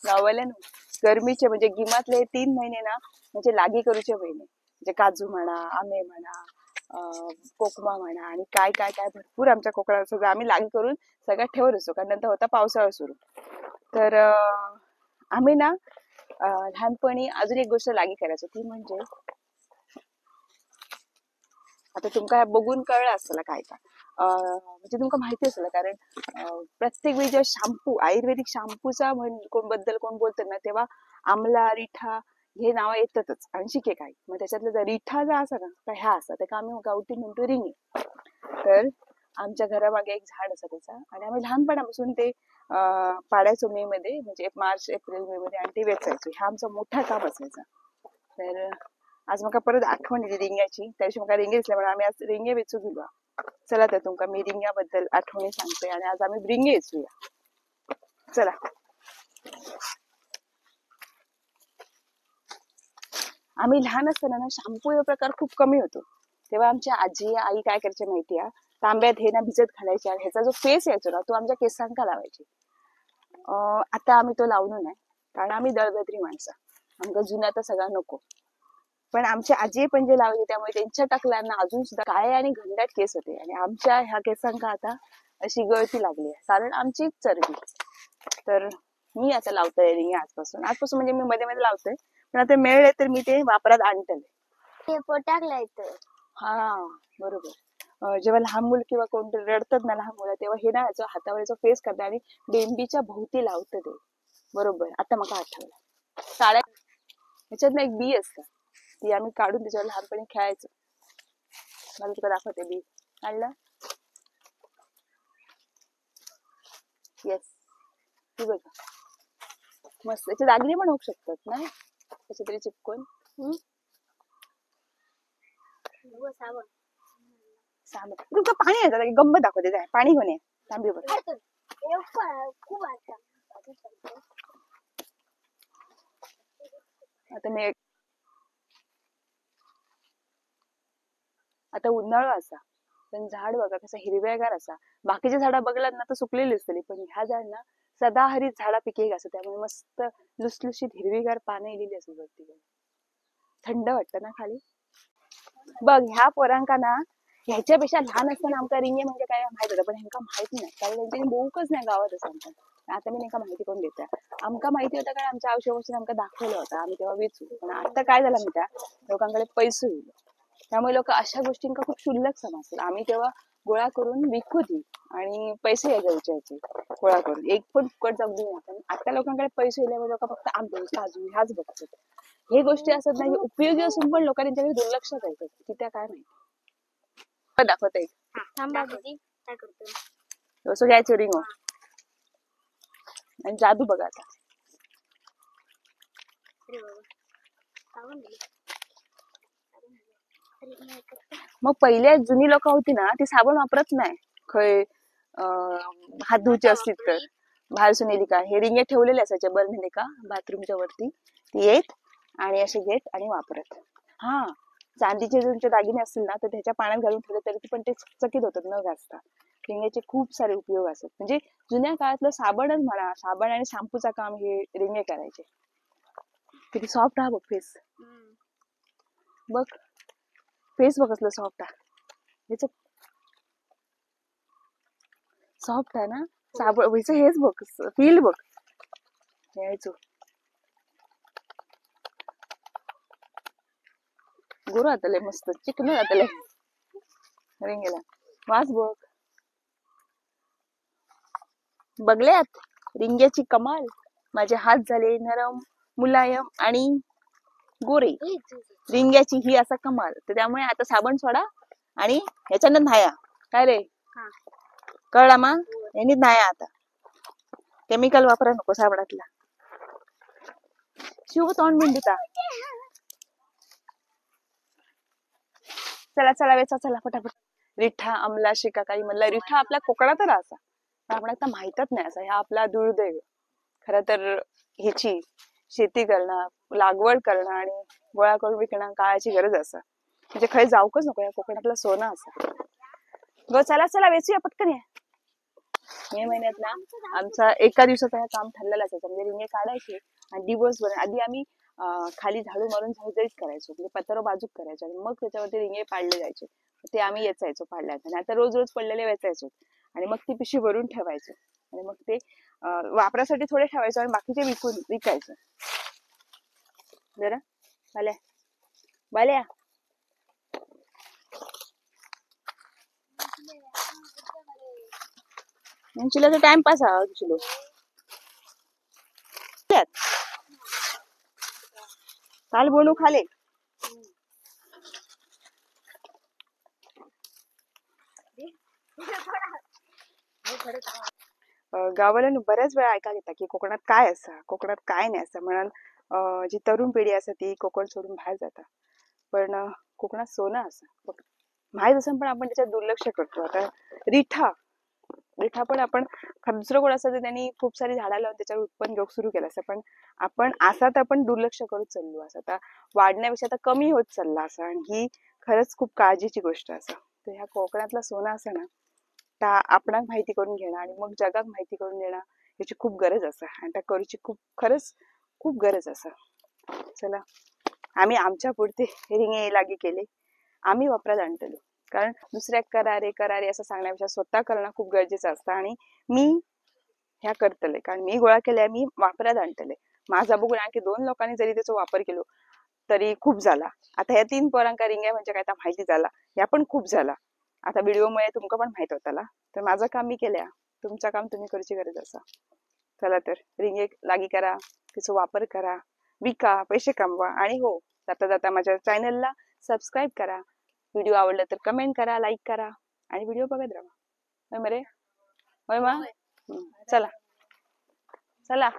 लावले ना गरमीचे म्हणजे गिमातले 3 महिने ना म्हणजे लागी करूचे महिने म्हणजे काजू म्हणा आंबे म्हणा कोकमा म्हणा आणि काय काय काय भरपूर आमच्या कोकणात सगळं आम्ही लागी करून सगळं ठेवत असतो कारण नंतर होता पावसाळा सुरू तर आम्ही ना लहानपणी अजून एक गोष्ट लागी करायचो ती म्हणजे आता तुमका बघून कळलं असेल काय का म्हणजे तुमका माहिती असेल कारण प्रत्येक वेळी जेव्हा शॅम्पू आयुर्वेदिक शॅम्पूचा कोण बद्दल कोण बोलतो ना तेव्हा आमला रिठा हे नाव येतातच आणि शिके काय मग त्याच्यातलं जर रिठा जर असा ना तर ह्या असा तर आम्ही गावठी म्हणतो रिंगी तर आमच्या घरामागे एक झाड असं त्याचा आणि आम्ही लहानपणापासून ते पाडायचो मे मध्ये म्हणजे मार्च एप्रिल मे मध्ये आणि ते वेचायचो हा आमचा मोठा काम असायचा तर आज मला परत आठवण येते रिंग्याची त्या दिवशी मला रिंगे दिसल्यामुळे आम्ही आज रिंगे वेचू गेलो चला तर तुमका मी रिंग्याबद्दल आठवणी सांगते आणि आज आम्ही रिंगे वेचूया चला आम्ही लहान असताना ना शॅम्पू हा प्रकार खूप कमी होतो तेव्हा आमच्या आजी आई काय करायचे माहितीये तांब्यात हे ना भिजत घालायच्या ह्याचा जो फेस यायचो ना तो आमच्या केसांका लावायचे आता आम्ही तो लावलो नाही कारण आम्ही दळबद्री माणसं आमका जुना तर सगळा नको पण आमच्या आजी पण जे लावले त्यामुळे त्यांच्या टाकल्यांना अजून सुद्धा काळे आणि घनदाट केस होते आणि आमच्या ह्या केसांका आता अशी गळती लागली आहे कारण आमची चरबी तर मी आता लावतोय रिंग आजपासून म्हणजे मी मध्ये मध्ये लावतोय पण आता मिळले तर मी ते वापरात आणतले पोटाकला येतं हा बरोबर जेव्हा लहान मुलं किंवा कोणतरी रडतात ना लहान मुलं तेव्हा हे ना याचं हातावरचा फेस करतात आणि बेंबीच्या भोवती लावतं ते बरोबर आता मला आठवलं साड्या ह्याच्यात ना एक बी असतं ती आम्ही काढून त्याच्यावर लहानपणी खेळायचो मला तुला दाखवते बी काढलं येस ती बघा मस्त त्याचे दागिने पण होऊ शकतात ना त्याच्या तरी चिपकून तुमचं पाणी येतं गंमत दाखवते काय पाणी घेऊन ये तांबी बघ आता मी आता उन्हाळा असा पण झाड बघा कसं हिरव्यागार असा बाकीचे झाडं बघलात ना तर सुकलेली असतली पण ह्या झाड ना सदाहरित झाडा पिके असं त्यामुळे मस्त लुसलुशीत हिरवीगार पानं येलेली असत वरती थंड वाटतं ना खाली बघ ह्या पोरांका ना ह्याच्यापेक्षा लहान असताना आमचा रिंगे म्हणजे काय माहित होतं पण ह्यांका माहित नाही कारण त्यांच्यानी बोकच नाही गावात असं आता मी नेमका माहिती कोण देत आमका माहिती होतं कारण आमच्या औषध आमका दाखवलं होतं आम्ही तेव्हा वेचू पण आता काय झालं मी त्या लोकांकडे पैसे होईल त्यामुळे लोक अशा गोष्टींका खूप क्षुल्लक समजतात आम्ही तेव्हा गोळा करून विकू ती आणि पैसे यायचे विचारायचे गोळा करून एक पण फुकट जाऊ देऊ नका आता लोकांकडे पैसे येल्यामुळे लोक फक्त आंबे काजू ह्याच बघतात हे गोष्टी असत नाही उपयोगी असून पण लोकांनी त्यांच्याकडे दुर्लक्ष करतात की त्या काय माहिती दाखवता असं घ्यायचं रिंग आणि जादू बघा आता मग पहिल्या जुनी लोक होती ना ती साबण वापरत नाही खय हात धुचे असतील तर बाहेर सुनेली का हे रिंगे ठेवलेले असायचे बरं का बाथरूमच्या वरती ती येत आणि असे घेत आणि वापरत हा चांदीचे तुमचे दागिने असतील ना तर त्याच्या पाण्यात घालून ठेवले तरी पण ते चकित होतात न घासता रिंगेचे खूप सारे उपयोग असतात म्हणजे जुन्या काळातलं साबणच म्हणा साबण आणि शॅम्पूचा काम हे रिंगे करायचे किती सॉफ्ट हा बघ फेस बघ फेस बघ असलं सॉफ्ट आहे सॉफ्ट आहे ना साबण व्हायचं हेच बघ फील बघ यायचो गोर आतले मस्त चिकन आतले रिंगेला वास बघ बघल्यात रिंग्याची कमाल माझे हात झाले नरम मुलायम आणि गोरे रिंग्याची ही असा कमाल तर त्यामुळे आता साबण सोडा आणि ह्याच्यानं न्हाया काय रे कळला मा यांनी न्हाया आता केमिकल वापरा नको साबणातला शिव तोंड बिंदुता चला चला वेचा चला फटाफट रिठा आमला शिका काही म्हणला रिठा आपल्या कोकणात असा आपण आता माहितच नाही असं ह्या आपला दुर्दैव खरं तर ह्याची शेती करणं लागवड करणं आणि गोळा करून विकणं काळाची गरज असं म्हणजे खरं जाऊकच नको या कोकणातलं सोनं असं गो चला चला वेचूया पटकन या मे महिन्यात ना आमचा एका दिवसाचा हे काम ठरलेलं असायचं. म्हणजे रिंगे काढायचे आणि दिवसभर आधी आम्ही खाली झाडू मारून झाडझडीत करायचो, म्हणजे पत्र बाजूक करायचो आणि मग त्याच्यावरती रिंगे पाडले जायचे. ते आम्ही वेचायचो पाडल्यानंतर. आणि आता रोज रोज पडलेले वेचायचो आणि मग ती पिशवी भरून ठेवायचो आणि मग ते वापरासाठी थोडे ठेवायचो आणि बाकीचे विकायचो. जरा बाल्या बाल्या चिलो टाइम पास हा चिलो काल बोलू खाले गावाला बऱ्याच वेळा ऐकायला येतात की कोकणात काय असा, कोकणात काय नाही असं म्हणून जी तरुण पिढी असते ती कोकण सोडून बाहेर जातात. पण कोकणात सोनं असं माहीत असून पण आपण त्याच्यात दुर्लक्ष करतो. आता रिठा रिठा पण आपण दुसरं कोण असतं तर त्यांनी खूप सारी झाडं लावून त्याच्यावर उत्पन्न घेऊ सुरू केलं असं, पण आपण असा तर आपण दुर्लक्ष करत चाललो. असं आता वाढण्यापेक्षा आता कमी होत चालला असं, आणि ही खरंच खूप काळजीची गोष्ट असं. तर ह्या कोकणातला सोनं असं ना त्या आपणाक माहिती करून घेणं आणि मग जगात माहिती करून देणं याची खूप गरज असं, आणि त्या करूची खूप खरंच खूप गरज असं. चला आम्ही आमच्या पुरते रिंगे लागी केले, आम्ही वापरात आणतलो. कारण दुसऱ्या करारे असं सांगण्यापेक्षा स्वतः करणं खूप गरजेचं असतं. आणि मी ह्या करतले कारण मी गोळा केल्या, मी वापरात आणतले. माझा बघून आणखी 2 लोकांनी जरी त्याचा वापर केलो तरी खूप झाला. आता ह्या 3 पोरांका रिंग्या म्हणजे काय माहिती झाला, ह्या पण खूप झाला. आता व्हिडिओमुळे तुमका पण माहित होताला. तर माझं काम मी केल्या, तुमचं काम तुम्ही करूची गरज असा. चला तर रिंगे लागी करा, त्याचा वापर करा, विका, पैसे कमवा आणि हो जाता जाता माझ्या चॅनलला सबस्क्राईब करा. व्हिडिओ आवडला तर कमेंट करा, लाईक करा आणि व्हिडिओ बघत राहा. होय मरे होय मा चला चला.